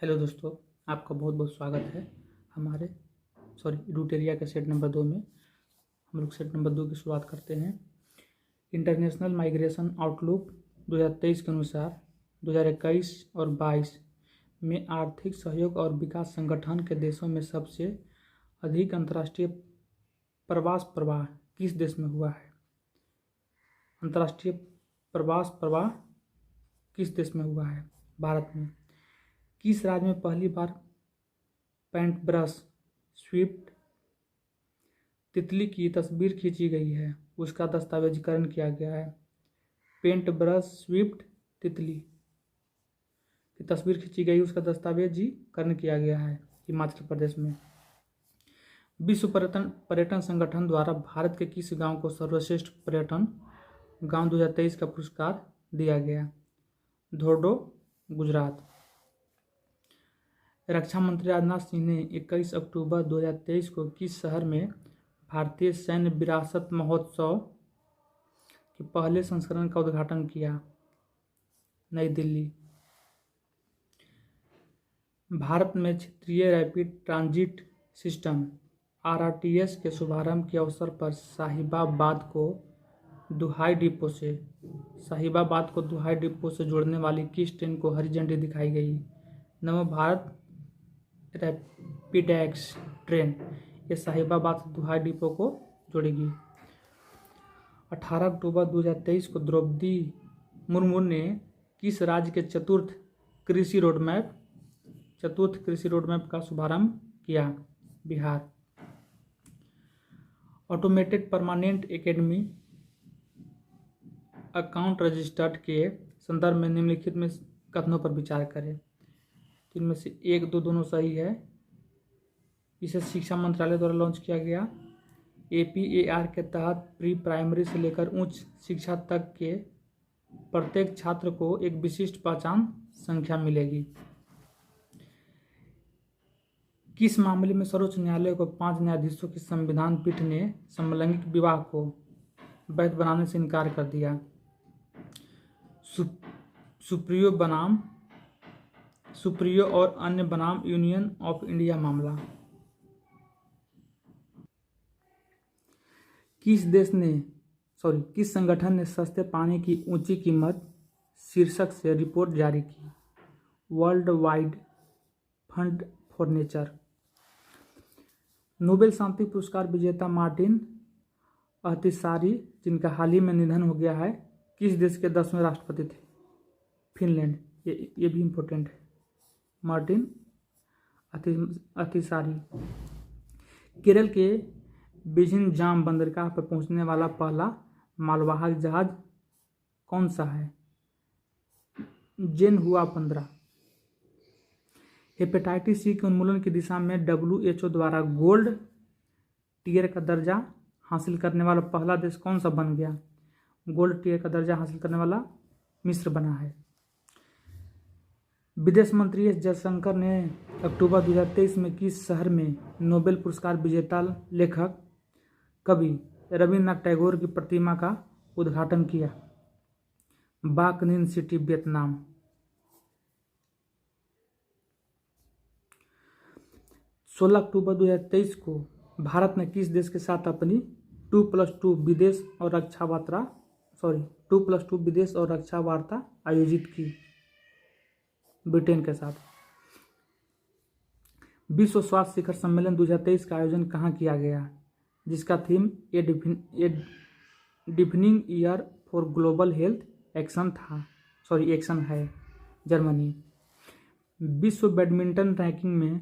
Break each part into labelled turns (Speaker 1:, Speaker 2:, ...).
Speaker 1: Hello दोस्तों, आपका बहुत बहुत स्वागत है हमारे रूटेरिया के सेट नंबर 2 में। हम लोग सेट नंबर 2 की शुरुआत करते हैं। इंटरनेशनल माइग्रेशन आउटलुक 2023 के अनुसार 2021 और 22 में आर्थिक सहयोग और विकास संगठन के देशों में सबसे अधिक अंतर्राष्ट्रीय प्रवास प्रवाह किस देश में हुआ है? अंतर्राष्ट्रीय प्रवास प्रवाह किस देश में हुआ है? भारत में। किस राज्य में पहली बार पेंट ब्रश स्विफ्ट तितली की तस्वीर खींची गई है, उसका दस्तावेजीकरण किया गया है? पेंट ब्रश स्विफ्ट तितली की तस्वीर खींची गई, उसका दस्तावेजीकरण किया गया है हिमाचल प्रदेश में। विश्व पर्यटन संगठन द्वारा भारत के किस गांव को सर्वश्रेष्ठ पर्यटन गांव 2023 का पुरस्कार दिया गया? धोर्डो, गुजरात। रक्षा मंत्री राजनाथ सिंह ने 21 अक्टूबर 2023 को किस शहर में भारतीय सैन्य विरासत महोत्सव के पहले संस्करण का उद्घाटन किया? नई दिल्ली। भारत में क्षेत्रीय रैपिड ट्रांजिट सिस्टम RRTS के शुभारंभ के अवसर पर साहिबाबाद को दुहाई डिपो से जोड़ने वाली किस ट्रेन को हरी झंडी दिखाई गई? नव भारत रैपिडेक्स ट्रेन ये साहिबाबाद से दुहाई डिपो को जोड़ेगी। 18 अक्टूबर 2023 को द्रौपदी मुर्मू ने किस राज्य के चतुर्थ कृषि रोडमैप का शुभारंभ किया? Bihar. Automated permanent academy account registered के संदर्भ में निम्नलिखित में कथनों पर विचार करें। इनमें से 1, 2 दोनों सही है। इसे शिक्षा मंत्रालय द्वारा लॉन्च किया गया। APAR के तहत प्री प्राइमरी से लेकर उच्च शिक्षा तक के प्रत्येक छात्र को एक विशिष्ट पहचान संख्या मिलेगी। किस मामले में सर्वोच्च न्यायालय को 5 न्यायाधीशों की संविधान पीठ ने समलैंगिक विवाह को वैध बनाने से इनकार कर दिया? सुप्रियो और अन्य बनाम यूनियन ऑफ इंडिया मामला। किस संगठन ने सस्ते पानी की ऊंची कीमत शीर्षक से रिपोर्ट जारी की? World wide fund for nature. Nobel शांति पुरस्कार विजेता मार्टिन अहतिसारी, जिनका हाल ही में निधन हो गया है, किस देश के 10वें राष्ट्रपति थे? फिनलैंड। ये भी इम्पोर्टेंट है। मार्टिन अहतिसारी। केरल के विझिंजाम बंदरगाह पर पहुंचने वाला पहला मालवाहक जहाज कौन सा है? जेनहुआ 15। हेपेटाइटिस सी के उन्मूलन की दिशा में WHO द्वारा गोल्ड टियर का दर्जा हासिल करने वाला पहला देश कौन सा बन गया? गोल्ड टियर का दर्जा हासिल करने वाला मिस्र बना है। विदेश मंत्री एस जयशंकर ने अक्टूबर 2023 में किस शहर में नोबेल पुरस्कार विजेता लेखक कवि रविन्द्रनाथ टैगोर की प्रतिमा का उद्घाटन किया? बाक निन सिटी, वियतनाम। सोलह अक्टूबर 2023 को भारत ने किस देश के साथ अपनी 2+2 विदेश और रक्षा वार्ता आयोजित की? ब्रिटेन के साथ। विश्व स्वास्थ्य शिखर सम्मेलन 2023 का आयोजन कहाँ किया गया, जिसका theme a defining year for global health action है? जर्मनी। विश्व बैडमिंटन रैंकिंग में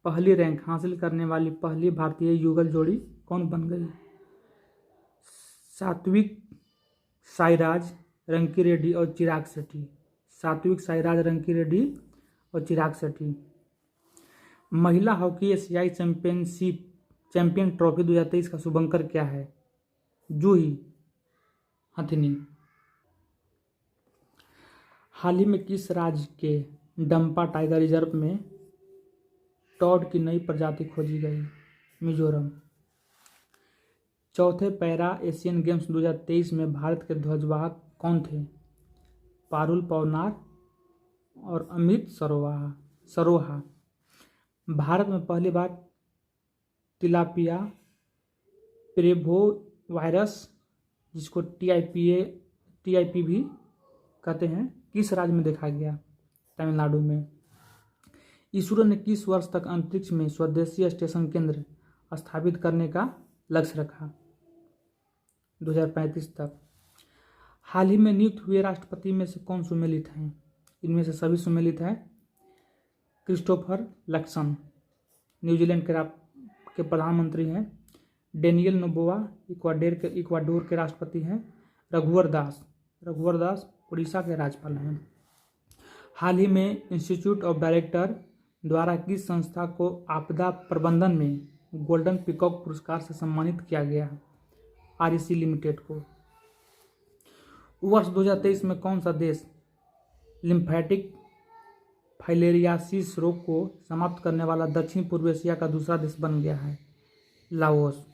Speaker 1: पहली रैंक हासिल करने वाली पहली भारतीय युगल जोड़ी कौन बन गई? सात्विक साईराज रंकीरेड्डी और चिराग शेट्टी। महिला हॉकी एशियाई चैंपियन ट्रॉफी 2023 का शुभंकर क्या है? जूही हथिनी। हाल ही में किस राज्य के डंपा टाइगर रिजर्व में टॉड की नई प्रजाति खोजी गई? मिजोरम। चौथे पैरा एशियन गेम्स 2023 में भारत के ध्वजवाहक कौन थे? पारुल पवनार और अमित सरोवा। सरोहा। भारत में पहली बार तिलापिया प्रेभो वायरस, जिसको टीआईपी भी कहते हैं, किस राज्य में देखा गया? तमिलनाडु में। इसरो ने किस वर्ष तक अंतरिक्ष में स्वदेशी स्टेशन केंद्र स्थापित करने का लक्ष्य रखा? 2035 तक। हाल ही में नियुक्त हुए राष्ट्रपति में से कौन सुमेलित हैं? इनमें से सभी सुमेलित हैं। क्रिस्टोफर लक्सन न्यूजीलैंड के प्रधानमंत्री हैं। डेनियल नोबोआ इक्वाडोर के राष्ट्रपति हैं। रघुवर दास उड़ीसा के राज्यपाल हैं। हाल ही में इंस्टीट्यूट ऑफ डायरेक्टर द्वारा किस संस्था को आपदा प्रबंधन में गोल्डन पीकॉक पुरस्कार से सम्मानित किया गया? आरईसी लिमिटेड को। वर्ष 2023 में कौन सा देश लिम्फेटिक फाइलेरियासिस रोग को समाप्त करने वाला दक्षिण पूर्व एशिया का दूसरा देश बन गया है? लाओस।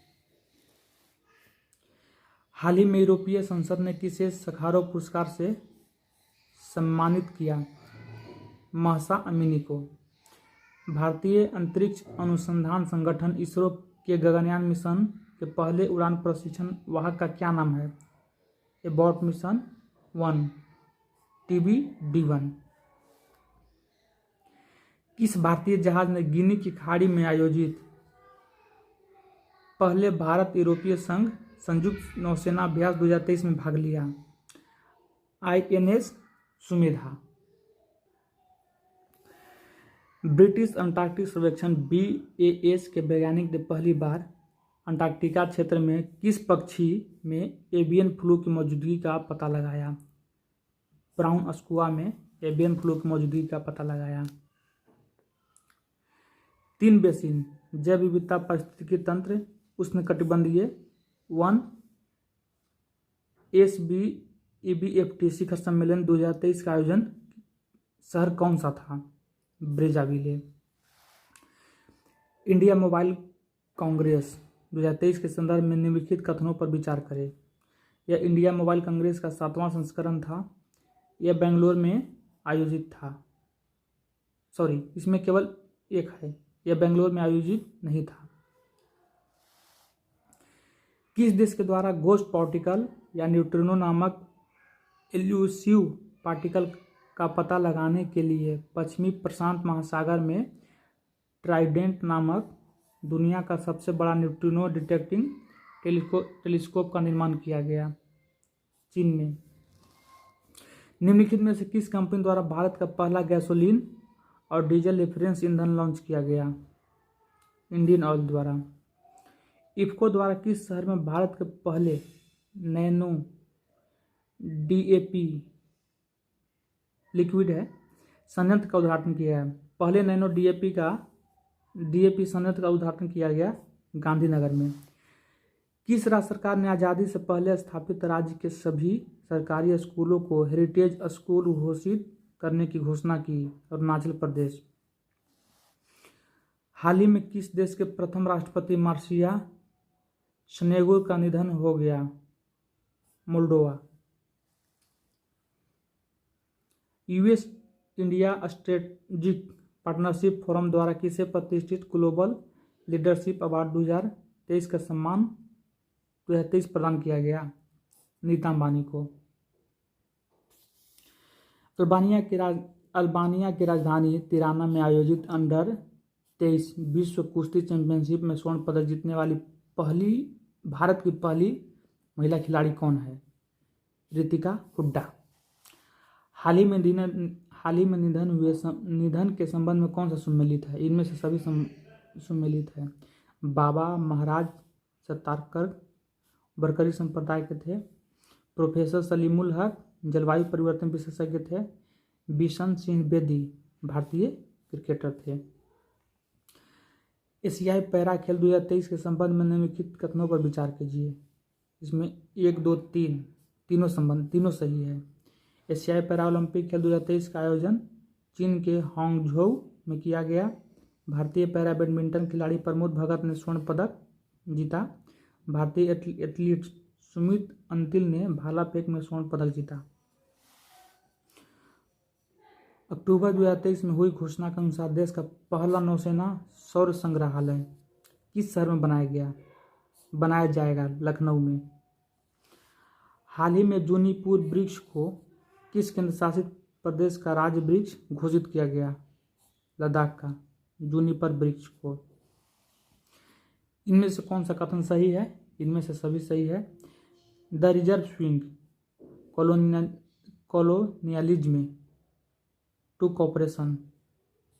Speaker 1: हाल ही में यूरोपीय संसद ने किसे सखारोव पुरस्कार से सम्मानित किया? महसा अमीनी को। भारतीय अंतरिक्ष अनुसंधान संगठन इसरो के गगनयान मिशन के पहले उड़ान प्रशिक्षण वाहक का क्या नाम है? Abbott mission 1 TBD-1। किस भारतीय जहाज ने गिनी की खाड़ी में आयोजित पहले भारत यूरोपीय संघ संयुक्त नौसेना अभ्यास 2023 में भाग लिया? INS सुमेधा। ब्रिटिश अंटार्कटिक सर्वेक्षण BAS के वैज्ञानिक ने पहली बार अंटार्कटिका क्षेत्र में किस पक्षी में एवियन फ्लू की मौजूदगी का पता लगाया? ब्राउन स्कुआ में एवियन फ्लू की मौजूदगी का पता लगाया। 3 बेसिन जैव विविधता पारिस्थितिकी तंत्र उष्णकटिबंधीय 1 SBEBFT शिखर सम्मेलन 2023 का आयोजन शहर कौन सा था? ब्रेजाविले। इंडिया मोबाइल कांग्रेस 2023 के संदर्भ में निम्नलिखित कथनों पर विचार करें। यह इंडिया मोबाइल कांग्रेस का 7वां संस्करण था। यह बेंगलोर में आयोजित था। इसमें केवल एक है, यह बेंगलोर में आयोजित नहीं था। किस देश के द्वारा गोस्ट पार्टिकल या न्यूट्रिनो नामक इल्यूसिव पार्टिकल का पता लगाने के लिए पश्चिमी प्रशांत महासागर में ट्राइडेंट नामक दुनिया का सबसे बड़ा न्यूट्रिनो डिटेक्टिंग टेलीस्कोप का निर्माण किया गया? चीन में। निम्नलिखित में से किस कंपनी द्वारा भारत का पहला गैसोलीन और डीजल रेफरेंस ईंधन लॉन्च किया गया? इंडियन ऑयल द्वारा। इफ्को द्वारा किस शहर में भारत के पहले नैनो DAP लिक्विड है संयंत्र का उद्घाटन किया है? पहले नैनो DAP संयंत्र का उद्घाटन किया गया गांधीनगर में। किस राज्य सरकार ने आज़ादी से पहले स्थापित राज्य के सभी सरकारी स्कूलों को हेरिटेज स्कूल घोषित करने की घोषणा की? अरुणाचल प्रदेश। हाल ही में किस देश के प्रथम राष्ट्रपति मार्सिया शनेगुर का निधन हो गया? Moldova. US India strategic partnership forum द्वारा किसे प्रतिष्ठित ग्लोबल लीडरशिप अवार्ड 2023 का सम्मान 2023 प्रदान किया गया? नीता अंबानी को। अल्बानिया की राजधानी तिराना में आयोजित अंडर 23 विश्व कुश्ती चैंपियनशिप में स्वर्ण पदक जीतने वाली भारत की पहली महिला खिलाड़ी कौन है? रितिका हुड्डा। हाल ही में निधन के संबंध में कौन सा सुमेलित है? इनमें से सभी सुमेलित है। बाबा महाराज सत्तारकर बरकरी संप्रदाय के थे। प्रोफेसर सलीमुल हक जलवायु परिवर्तन विशेषज्ञ थे। बिशन सिंह बेदी भारतीय क्रिकेटर थे। एशियाई पैरा खेल 2023 के संबंध में निम्नलिखित कथनों पर विचार कीजिए। इसमें 1, 2, 3 तीनों सही है। एशियाई पैरा ओलंपिक खेल 2023 का आयोजन चीन के हांगझोउ में किया गया। भारतीय पैरा बैडमिंटन खिलाड़ी प्रमोद भगत ने स्वर्ण पदक जीता। भारतीय एथलीट सुमित अंतिल ने भाला फेंक में स्वर्ण पदक जीता। अक्टूबर 2023 में हुई घोषणा के अनुसार देश का पहला नौसेना सौर संग्रहालय किस शहर में बनाया जाएगा? लखनऊ में। हाल ही में जूनीपुर वृक्ष को किस केंद्र शासित प्रदेश का राज्य वृक्ष घोषित किया गया? लद्दाख का जूनीपर वृक्ष को। इनमें से कौन सा कथन सही है? इनमें से सभी सही है। The reserve swing colonialism to cooperation,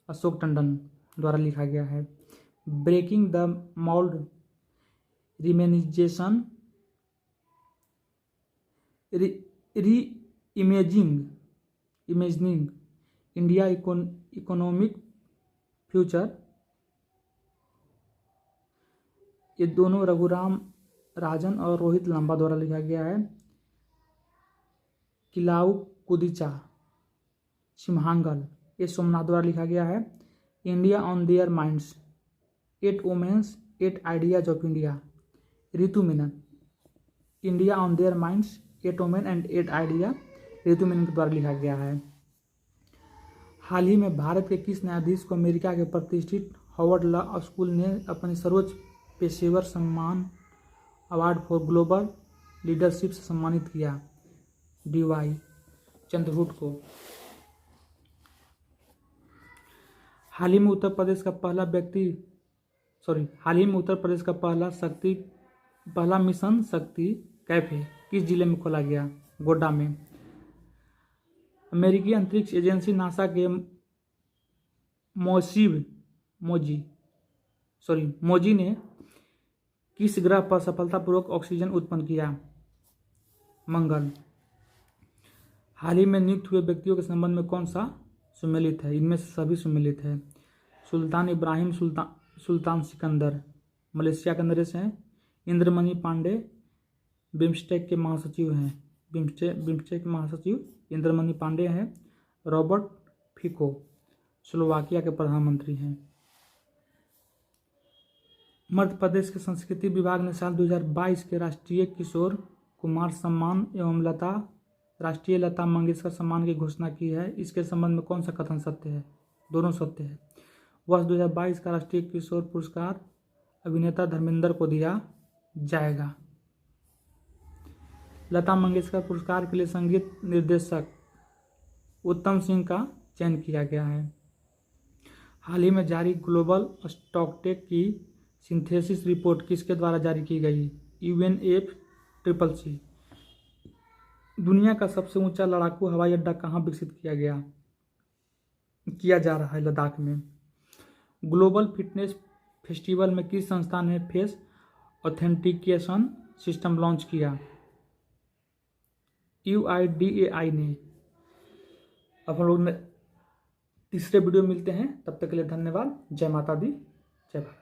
Speaker 1: Ashok Tandon द्वारा लिखा गया है। Breaking the mould reimagining imagining India economic future, ये दोनों रघुराम राजन और रोहित लांबा द्वारा लिखा गया है। किलाउ कुदिचा सिम्हांगल, ये सोमनाथ द्वारा लिखा गया है। India on their minds, 8 women's 8 ideas of India, Ritu Menon. India on their minds 8 women and 8 idea, Ritu Menon के द्वारा लिखा गया है। हाल ही में भारत के किस न्यायाधीश को अमेरिका के प्रतिष्ठित हार्वर्ड लॉ स्कूल ने अपने सर्वोच्च पेशेवर सम्मान अवार्ड फॉर ग्लोबल लीडरशिप से सम्मानित किया? DY चंद्रचूड़ को। हाल ही में उत्तर प्रदेश का पहला मिशन शक्ति कैफे किस जिले में खोला गया? गोड्डा में। अमेरिकी अंतरिक्ष एजेंसी नासा के मोजी ने किस ग्रह पर सफलतापूर्वक ऑक्सीजन उत्पन्न किया? मंगल। हाल ही में नियुक्त हुए व्यक्तियों के संबंध में कौन सा सुमेलित है? इनमें से सभी सुमेलित है। सुल्तान इब्राहिम सुल्तान सिकंदर मलेशिया के नरेश हैं। इंद्रमणि पांडे बिम्स्टेक के महासचिव हैं। बिम्स्टेक महासचिव इंद्रमणि पांडे हैं। रॉबर्ट फिको स्लोवाकिया के प्रधानमंत्री हैं। मध्य प्रदेश के संस्कृति विभाग ने साल 2022 के राष्ट्रीय किशोर कुमार सम्मान एवं राष्ट्रीय लता मंगेशकर सम्मान की घोषणा की है। इसके संबंध में कौन सा कथन सत्य है? दोनों सत्य है। वर्ष 2022 का राष्ट्रीय किशोर पुरस्कार अभिनेता धर्मेंद्र को दिया जाएगा। लता मंगेशकर पुरस्कार के लिए संगीत निर्देशक उत्तम सिंह का चयन किया गया है। हाल ही में जारी ग्लोबल स्टॉकटेक की सिंथेसिस रिपोर्ट किसके द्वारा जारी की गई? UNFCCC। दुनिया का सबसे ऊंचा लड़ाकू हवाई अड्डा कहाँ विकसित किया जा रहा है? लद्दाख में। ग्लोबल फिटनेस फेस्टिवल में किस संस्था ने फेस ऑथेंटिकेशन सिस्टम लॉन्च किया? UIDAI ने। अब हम लोग तीसरे वीडियो मिलते हैं, तब तक के लिए धन्यवाद। जय माता दी, जय भारत।